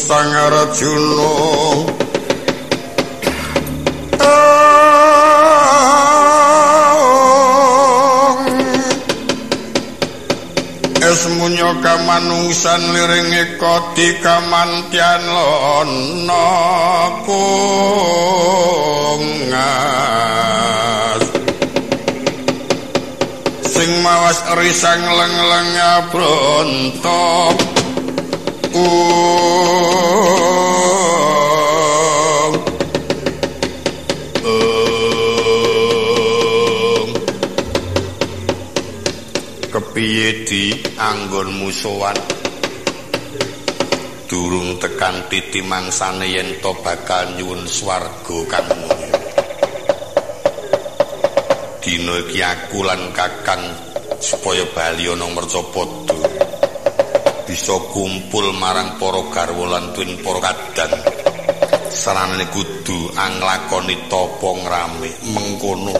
Sang Arjuna esmunya kamanungsan liring eka dikamantyan lono kungas sing mawas risang leng-leng abrontok kepiye di anggonmu sowan durung tekan titi mangsane yen to bakal nyuwun swarga kang mulya dina iki aku lan kakang supaya bali ana Mercapada bisa kumpul marang para garwa lan tuwin para kadang saranane kudu anglakoni tapa ngrame mengkono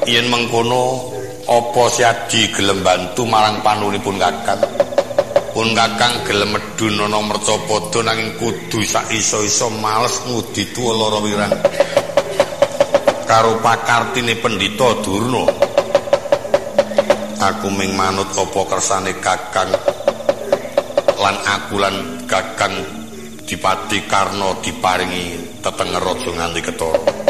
yen mengkono apa Siadi gelem bantu marang panunipun kakang pun kakang gelem medhun ana Mercapada nanging kudu sak iso-iso males ngudi tuwa lara wirang karo pakartine Pendhita Durna aku ming manut apa kersane kakang lan aku lan kakang Dipati Karna diparingi tetenger aja nganti ketara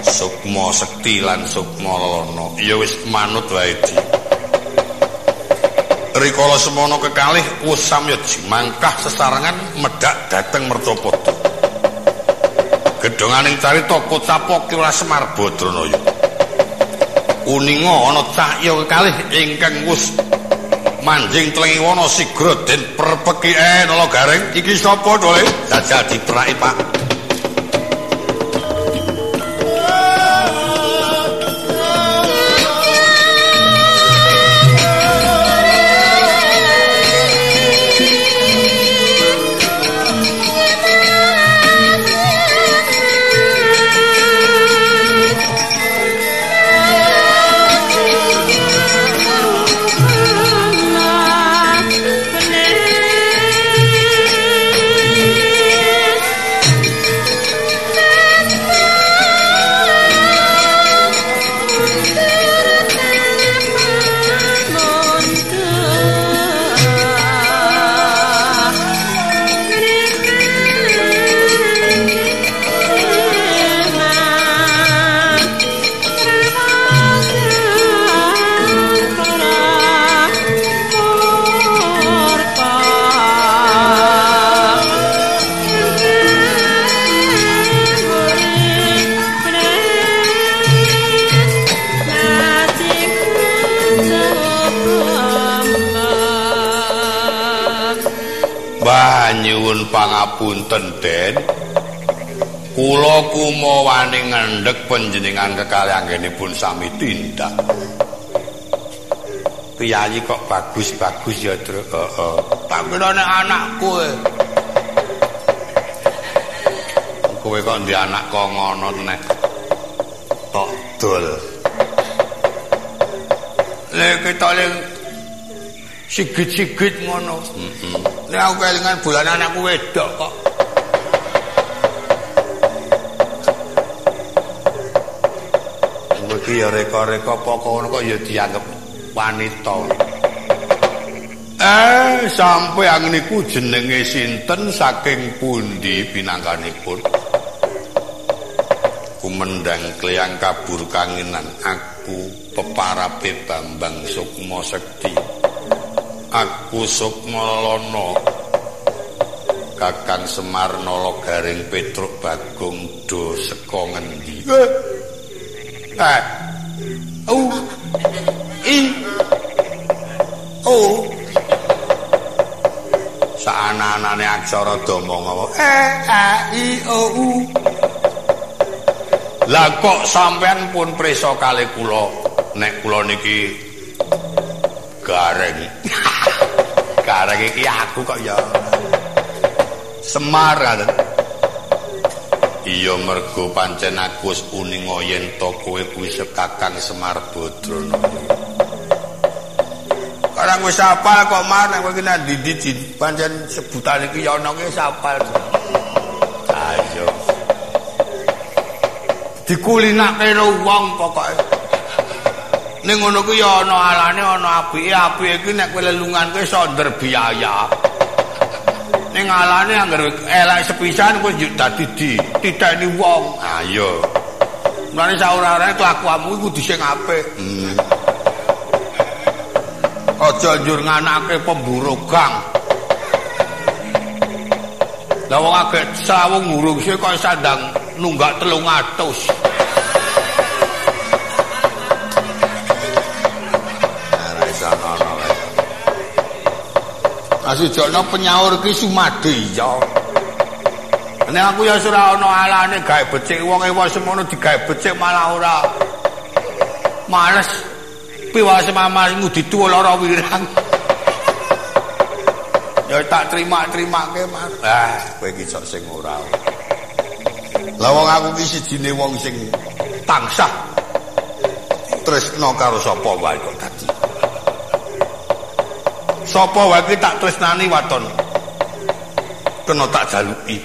sukma sekti lan sukma lana ya wis manut wae di rikala semono kekalih usam ya mangkah sesarengan medhak dhateng Mercapada gedhonganing carita Kocapoki ora Semar Badranaya uninga ana cahya kekalih ingkang wus manjing telengi wana sigra den perpeki nala garing iki sapa to le jajal diperaki Pak nyuwun pangapunten Den kula kumawani ngendhek panjenengan kekalih anggenipun sami tindak piyayi kok bagus-bagus ya Tru heeh tampilane anakku kowe kok ndek anak kok ngono nek tok dol lek ketok sigit-sigit ngono nek aku kelingan bulan anakku wedok kok iki ya reka-reka pokoke kok ya dianggep wanita sampai angeniku jenenge sinten saking pundi pinangkanipun kumendang kleyang kabur kangenan aku peparape Bambang Sukma Sekti aku Sukma Lana Kakang Semar Nala Garing Petruk Bagong do seka ngendi? Saana-anane aksara dama ngawa Lah kok sampean pun prisa kalih kula nek kula niki Gareng. Gareng iki aku kok ya Semar kan. Iya mergo pancen aku wis uninga yen to kowe kuwi Kakang Semar Badrana. Karang wis apal kok Mar nek kowe iki nang ndi pancen sebutan iki ya ana wis apal. Ayo. Dikulinake karo wong pokoke. Ning ngono ku ya ana alane ana apike iki nek kowe lelungan kowe iso ndерbiaya. Ning alane anggere elek sepisan kowe yo dadi dititeni wong. Ayo. Mulane saurare kelakuanmu iku kudu sing apik. Aja njur nganake pemburu gang. Lah wong agek sawung ngurung sik kok sandang nunggak 300. Ora iso ngono wae. Asujana penyaur ki sumade ya. Nek aku ya ora ana alane gawe becik wong ewa semono digawe becik malah ora. Males piwase mamah ngudi tuwa lara wirang. Ya tak terima-terimake Mas. Kowe iki sok sing ora. Lah wong aku ki sijine wong sing tansah tresna karo sapa wae kok dadi. Sapa wae ki tak tresnani waton. Kena tak jaluki.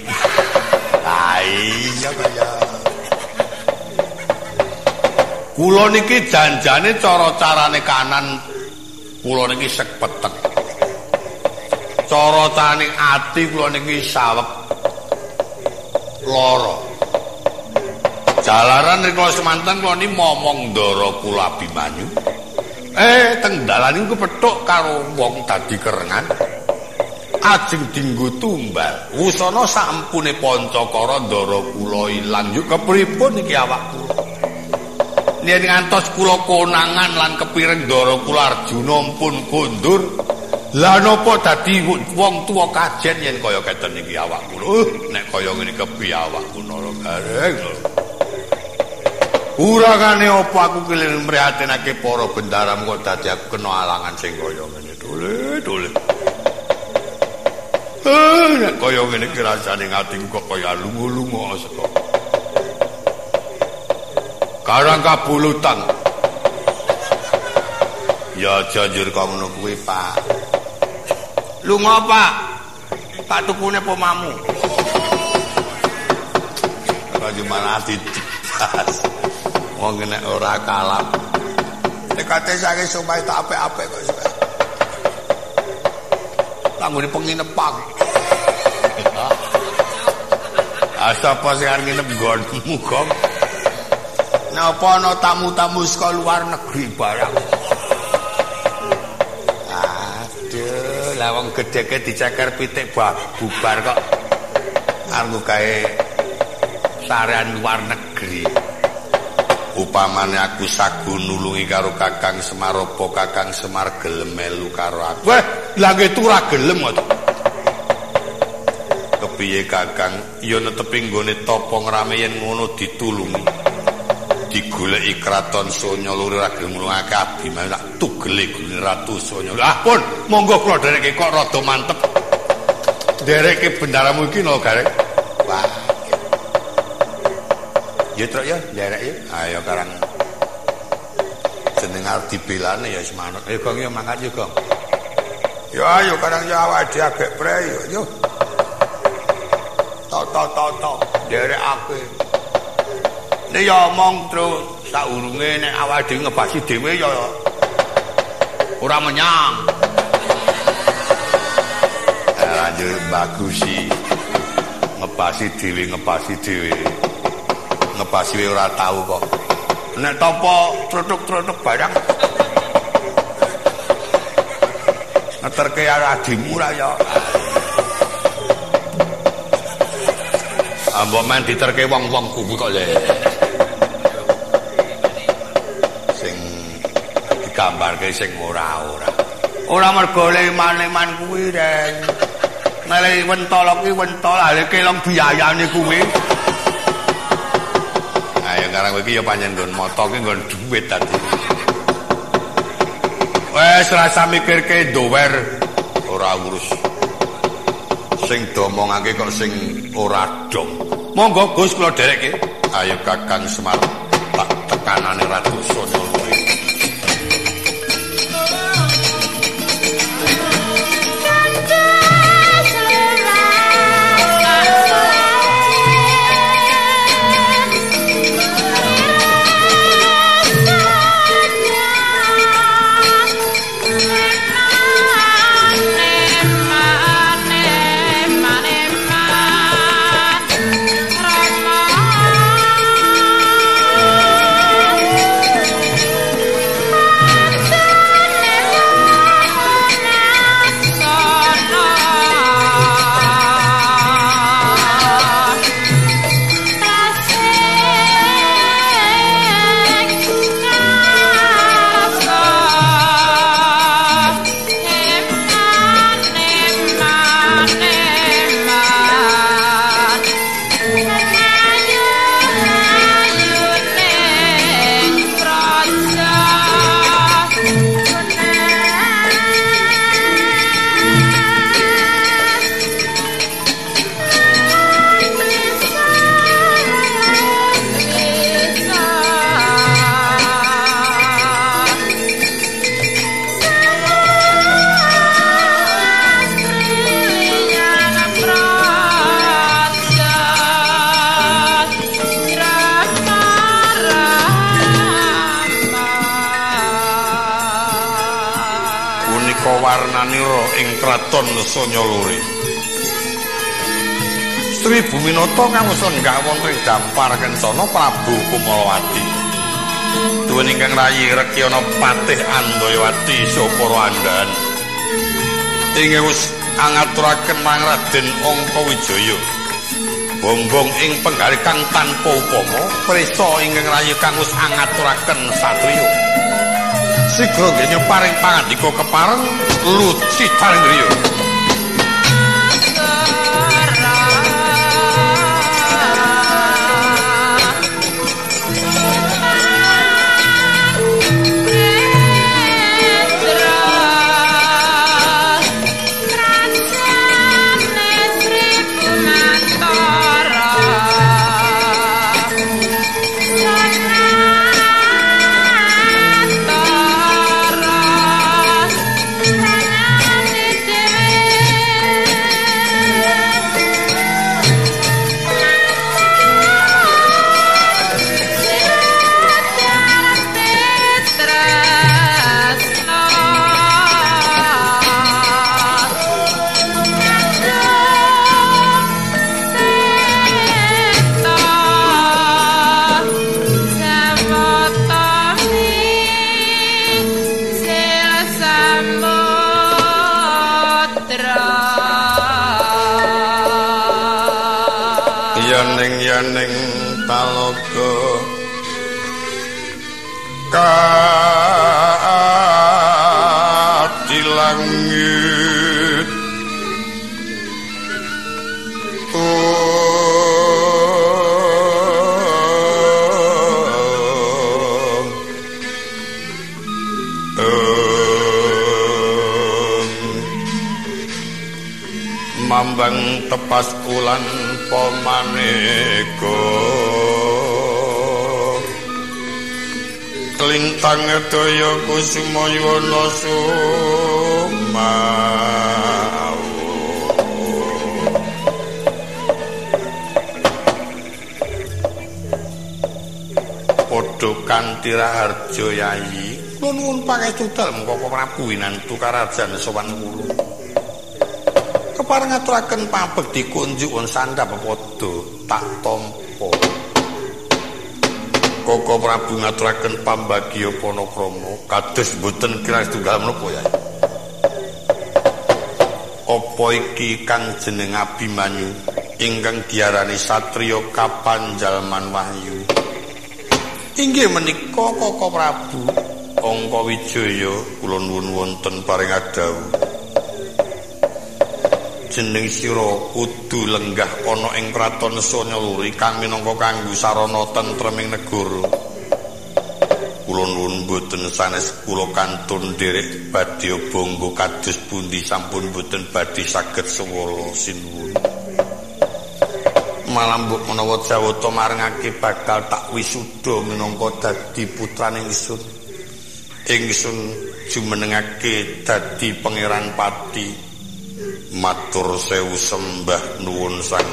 Iya kaya. Kula niki janjane cara-carane kanan kula niki sekpetek. Cara carane ati kula niki saweg loro. Jalaran rikala semanten kula niki momong ndara kula Abimanyu. Teng dalan niku kepethuk karo wong dadi kerengan. Ajeng dinggo tumbal. Wusana sampune Pancakara ndara kula ilang yo kepripun iki awak kula. Yen ngantos kula konangan lan kepireng ndara kula Arjuna pun kondur. Lah napa dadi wong tuwa kajen yen kaya keten iki awak kula. Nek kaya ngene kepi awakku Nara Gareng. Urangane apa aku kelireng mrihatinake para bendaram kok dadi aku kena alangan sing kaya ngene. Dole. Nek kaya ngene iki rasane atiku kok kaya lunga-lunga saka. Karang kabulutan. Ya janjur kok ngono kuwi, Pak. Lunga, Pak. Tak tukune pomamu. Kaya malah didas. Wong nek ora kalap. Tekate saiki supaya tak apik-apik kok. Tanggone penginepan. Asapa sing arep nginep nggonmu, Gong? Napa ana tamu-tamu saka luar negeri barang. Aduh, lah wong gedheke diceker pitik bubar kok. Aku gawe sarean luar negeri. Upamane aku sagu nulungi karo Kakang Semar apa Kakang Semar gelem melu karo aku. Wah, lha ngetu ora gelem kok. Kepiye Kakang? Ya netepi nggone tapa ngrame yen ngono ditulungi. Digoleki kraton Sonya loro ra gelem nulungake Abimanyu tak tugele gune Ratu Sonya. Ah pun, monggo kula dereke kok rada mantep. Dereke bendaramu iki Nara Gareng. Wah. Ya truk ya, nderek ya. Ayo karang jeneng arep dibelane ya semanut. Ayo Gong ya mangkat ya Gong. Ya ayo karang ya awake agek pre yo. To. Nderek ake. Nek ya omong terus saurunge nek awake dhewe ngebasi dhewe ya ora menyang. Lanjut bagus sih. Ngebasi dhewe. Ngebasi ora tahu kok. Nek topo trutuk-trutuk barang. Ngeterke adimu ra ya. Mbok men diterke wong-wong kuwi kok le. Sing digambarke sing ora-ora. Ora mergo leman-leman kuwi, Den. Mele wentol kuwi wentol, ale kelong biayane kuwi. Ayo karang kowe iki ya pancen nggon moto ki nggon dhuwit tadi. Wes rasa mikirke dower ora urus. Sing domongake kok sing ora dong. Monggo Gus kula dherekke. Ayo Kakang Semar tak tekanane Ratu Sonyaluri. Warnanira ing kraton Sanyaluri. Sri Buminata kawusan gawon ing dampar kencana Prabu Kumalawati. Duweni ingkang rayi Rekyana Patih Andayawati Sapara Andhan. Inggih wis angaturaken marang Raden Angkawijaya. Bombong ing penggalih kang tanpa upama, prisa ingkang rayi kang wis angaturaken satriya. Sigra dene paring pangandika kepareng Luci Tarindriya. Yaning talaga kadilangit mambang tepas ulan pamaneka klintang daya kusumayana sumawu padha kanthi raharja yayi nuwun pangestu dalem Koko Prabu Winantu Karajan sowan kula kepareng ngaturaken pabekti kunjuk won sandhap padha tak tampa. Koko Prabu ngaturaken pambagya panakrama kados boten kirang setunggal menapa ya. Apa iki kang jeneng Abimanyu ingkang diarani satriya Kapanjalman Wahyu. Inggih menika Koko Prabu Angka Wijaya kula nuwun wonten paring adhawuh. Jeneng sira kudu lenggah ana ing kraton Sanyaluri kang minangka kanggo sarana tentreming negara. Kula nuwun boten sanes kula kantun nderek badhe bangga kados pundi sampun boten badhe saged sewala sinuwun. Malah mbok menawa Jawata marengake bakal tak wisuda minangka dadi putrane ingsun. Ingsun jumenengake dadi pangeran pati. Matur sewu sembah nuwun sang.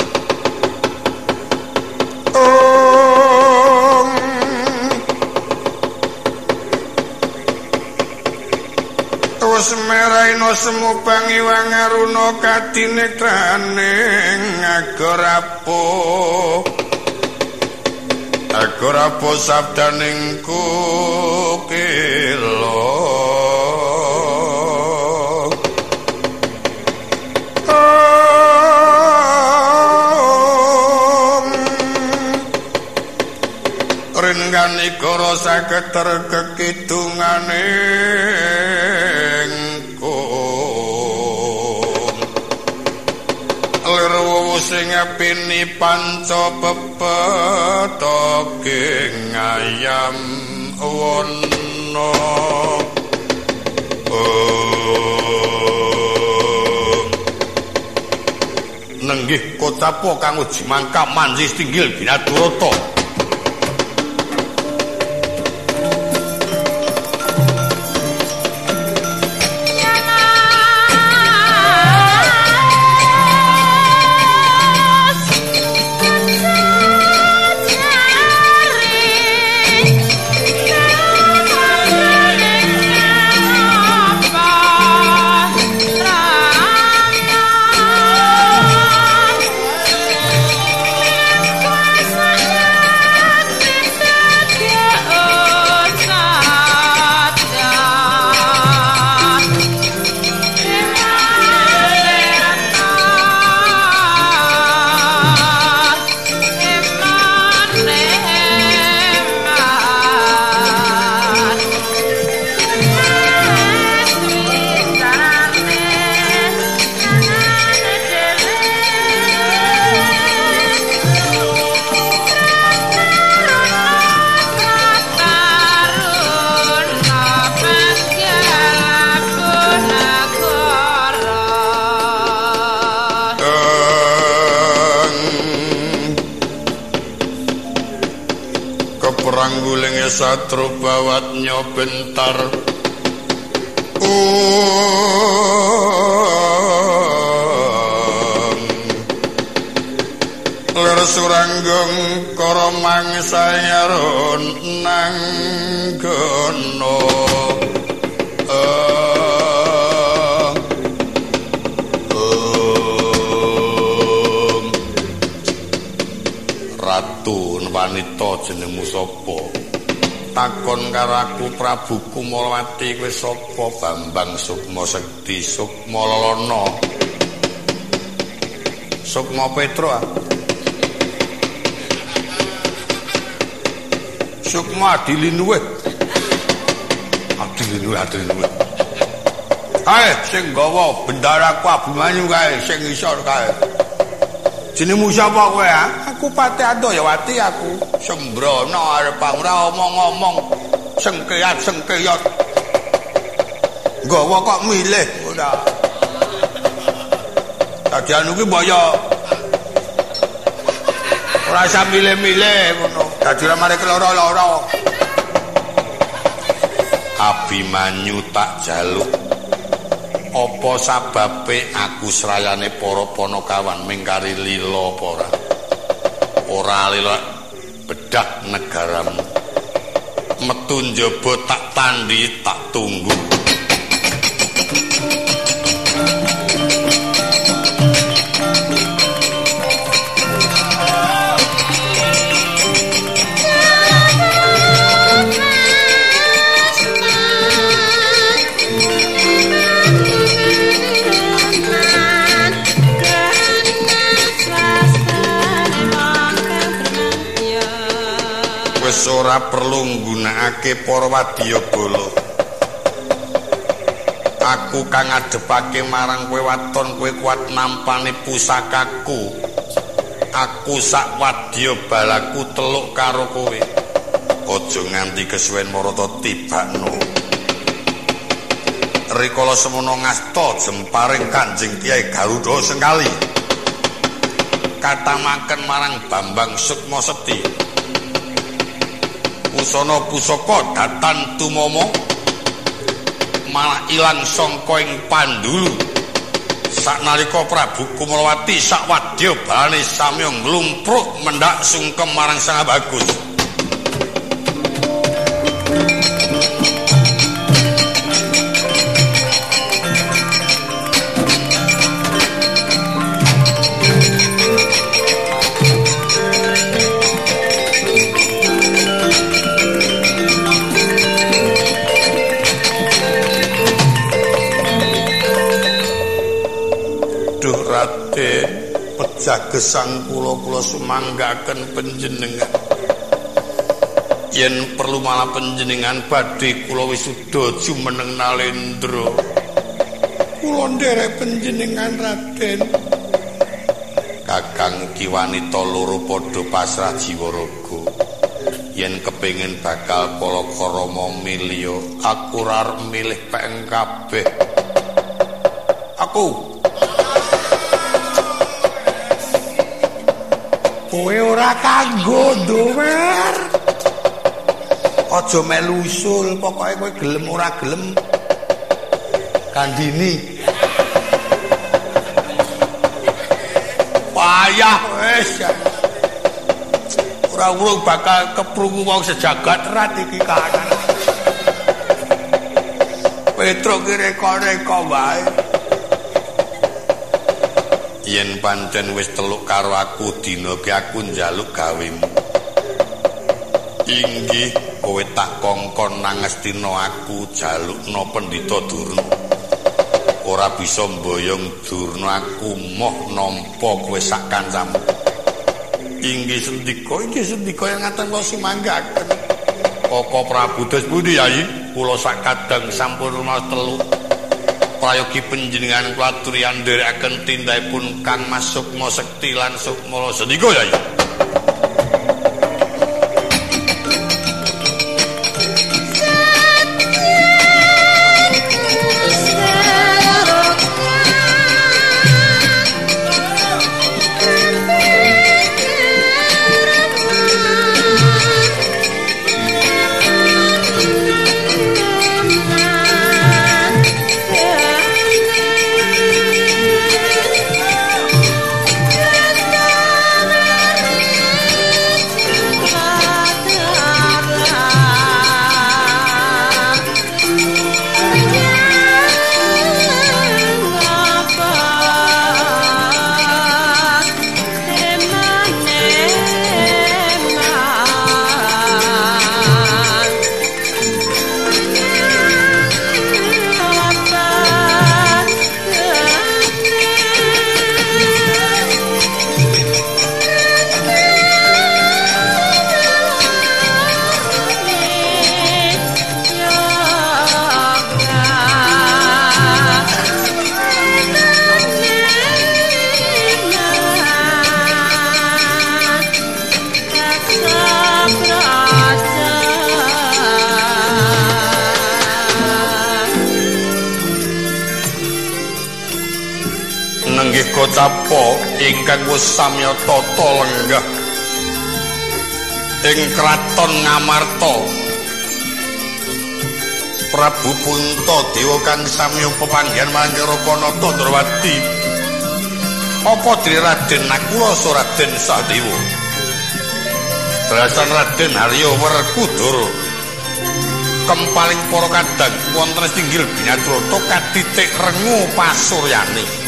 Semeraino semupang iwang aruna kadinetraning agorapo sabdaning kukila ringgani koro saged terkekidungane sing pini panca pepetoging ayam wana nenggih kocapo kang uji mangka manjis tinggil Binadurata. Ranggulinge satru bawatnya bentar ler suranggong kara mangsayaron nanggono Ratu wanita jenengmu sapa? Takon karo aku Prabu Kumawati kowe sapa? Bambang Sukma Sekti Sukma Lana. Sukma Petra. Sukma Adilinuwe. Adilinuwe. Kae sing gawa bendaraku Abimanyu kae sing isor kae. Jenengmu sapa kowe ya? Aku Pati Andayawati aku. Sembrono arep ora omong-omong. Sengkeyat. Nggawa kok milih ora. Dadian kuwi mbaya. Ora usah milih-milih ngono. Dadi ora mari keloro-loro. Abimanyu tak jaluk. Apa sababe aku srayane para Panakawan mingkari lila apa ora? Ora lila bedak negaramu. Metu njaba tak tandhi tak tunggu. wis ora perlu nggunakake para wadyabala. Aku kang ngadepake marang kowe waton kowe kuat nampani pusakaku. Aku sak wadyabalaku teluk karo kowe. Aja nganti kesuwen marata tibakno. Rikala semono ngasta jemparing Kanjeng Kyai Garuda Sengkali. Katamaken marang Bambang Sukma Sekti. Pusana pusaka datan tumama malah ilang sangka ing Pandulu. Saknalika Prabu Kumrawati sak wadyabalane samya nglumpruk mendhak sungkem marang Sang Bagus. Jagesang kula sumanggaken panjenengan. Yen perlu malah panjenengan badhe kula wisuda jumeneng Nalendra. Kula nderek panjenengan Raden. Kakang ki wanita loro padha pasrah jiwa raga. Yen kepengin bakal Palakrama milya, aku ora milih peng kabeh. Aku kowe ora kanggo ndower. Aja melu usul, pokoke kowe gelem ora gelem kandhini. Payah wis. Ora urung bakal keprungu wong sejagat rat iki kanan. Petruk ki reka-reka wae. Yen pancen wis teluk karo aku dina ki aku njaluk gawemu. Inggih kowe tak kongkon nangestina aku jalukna Pendhita Durna. Ora bisa mboyong Durna aku moh nampa kowe sak kancamu. Inggih sendika yang ngaten kula sumanggaken. Koko Prabu dos pundi Yai? Kula sak kadang sampun rumas telu. Prayogi panjenengan kula aturi ndherekaken tindhaipun Kang Mas Sukma Sekti lan Sukma Sendika Yai. Capo ingkang wis samya tata lenggah ing kraton Ngamarta. Prabu Puntadewa kang samya pepanggihan marang Rakanata Ndrawati. Apa diri Raden Nakula so Raden Sadewa? Dalasan Raden Harya Werkudara. Kempaling para kadang wonten singgil Binadrata kaditik rengu pasuryane.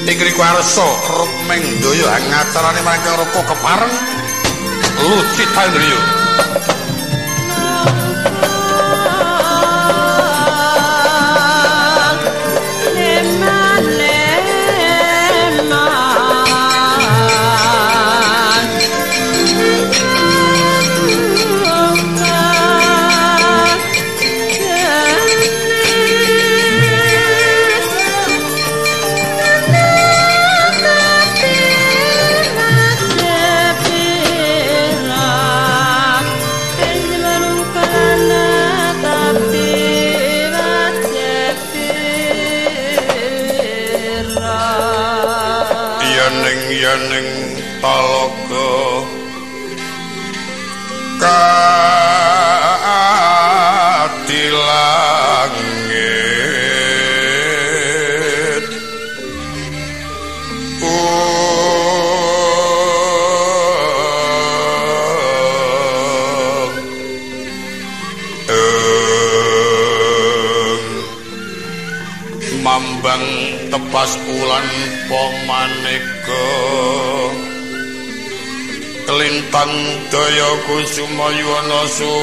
Ing riku arsa Rukming Daya ngacarane marang Raka kepareng Lucitandriya. yaning talaga kadilangit mambang tepas ulan pamaneka kelintang daya kusuma yuwana sumawa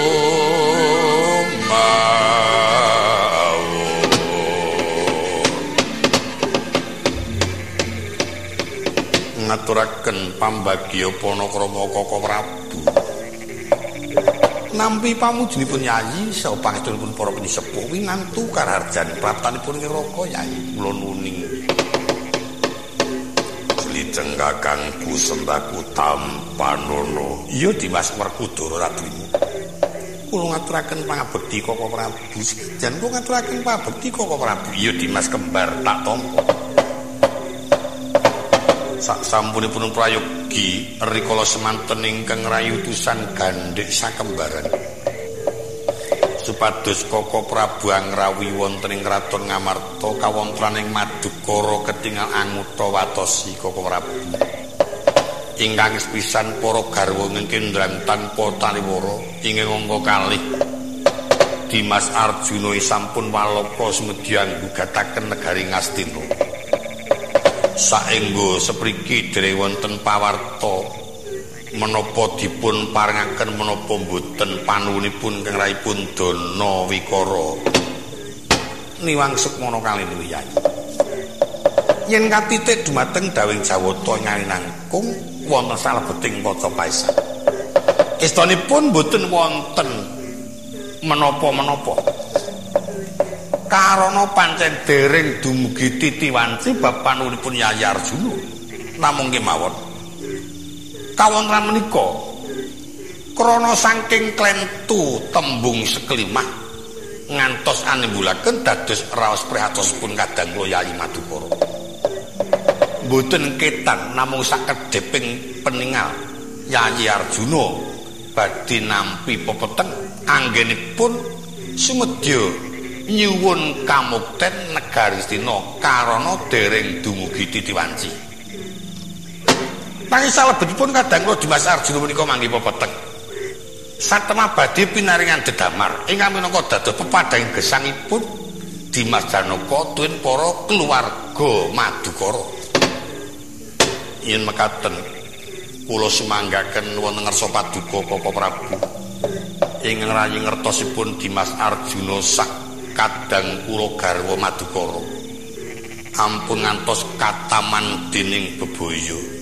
ngaturaken pambagya Panakrama Kaka Prabu nampi pamujinipun Yayi saha pangestunipun para penisepuh winantu karharjan praptanipun Wiraka Yayi kula nuning Jeng kakangku Sembaku Tampanono. Iya Dimas Werkudara ratumu. Kula ngaturaken pangabekti Kaka Prabu. Jan kula ngaturaken pangabekti Kaka Prabu. Iya Dimas kembar tak tampa. Sak sampunipun prayogi rikala semanten ingkang rayu utusan gandhik sakembaran. Supados Kaka Prabu angrawi wonten ing kraton Ngamarta kawontenaning Madukara ketingal anguta watosi Kaka Prabu ingkang sepisan para garwa ngkendrang tanpa taliwara inggih angka kalih Dimas Arjuna sampun waloka sumedya nggugataken negari Ngastina saengga sepriki dereng wonten pawarta menapa dipun paringaken menapa mboten panuwunipun Kang Raipun Dana Wikara niwang sukmana kalih Yayi yen katitik dumateng dawing Jawata nyawinangkung wonten salebeting waca paesan istanipun mboten wonten menapa-menapa karana pancen dereng dumugi titiwanci bab panuwunipun Yayi Arjuna namung kemawon kawontenan menika krana saking klentu tembung seklimah ngantos animbulaken dados raos prihatosipun kadang kula Yayi Madukara mboten ketan namung sakedheping peningal Yayi Arjuna badhe nampi pepeteng anggenipun sumedya nyuwun kamukten negari Astina karana dereng dumugi titiwanci nanging salebetipun kadang kula Dimas Arjuna menika manggi pepeteng. Satemah badhe pinaringan dedamar ingkang minangka dados pepadhang gesangipun Dimas Janaka tuwin para keluarga Madukara. Yen mekaten kula sumanggaken wonten ngarsa paduka Kaka Prabu ingkang rayi ngertosipun Dimas Arjuna sak kadang kula garwa Madukara. Ampun ngantos kataman dening bebaya.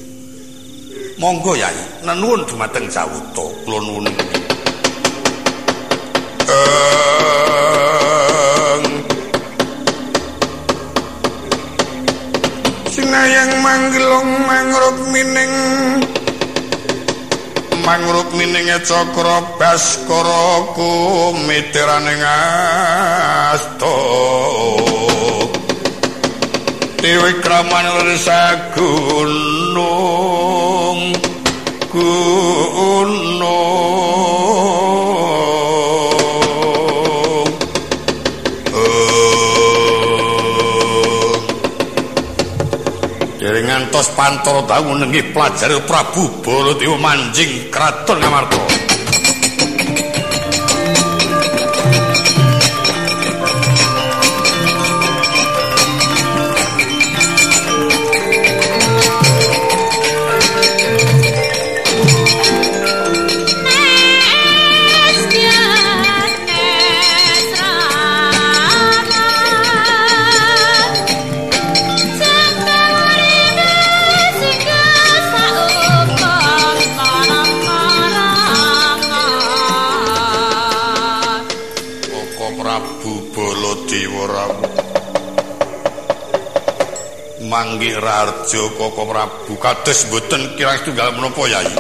Monggo Yayi, nuwun dumateng Jawata, kula nuwun. Sinayang manggilong mangruk mining Cakra Baskara kumitiraning asta. Dewi kraman resa gunung dereng ngantos Pantara Dawu nenggih pelajari Prabu Baladewa manjing kraton Ngamarta. Manggih Raharja Kaka Prabu kados boten kirang setunggal menapa Yayi.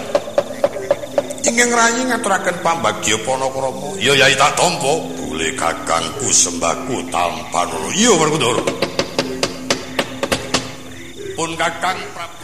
Ingkang rayi ngaturaken pambagya Panakrama. Ya Yayi tak tampa. Bule kakangku Sembaku Tampanono. Iya Werkudara. Pun Kakang Prabu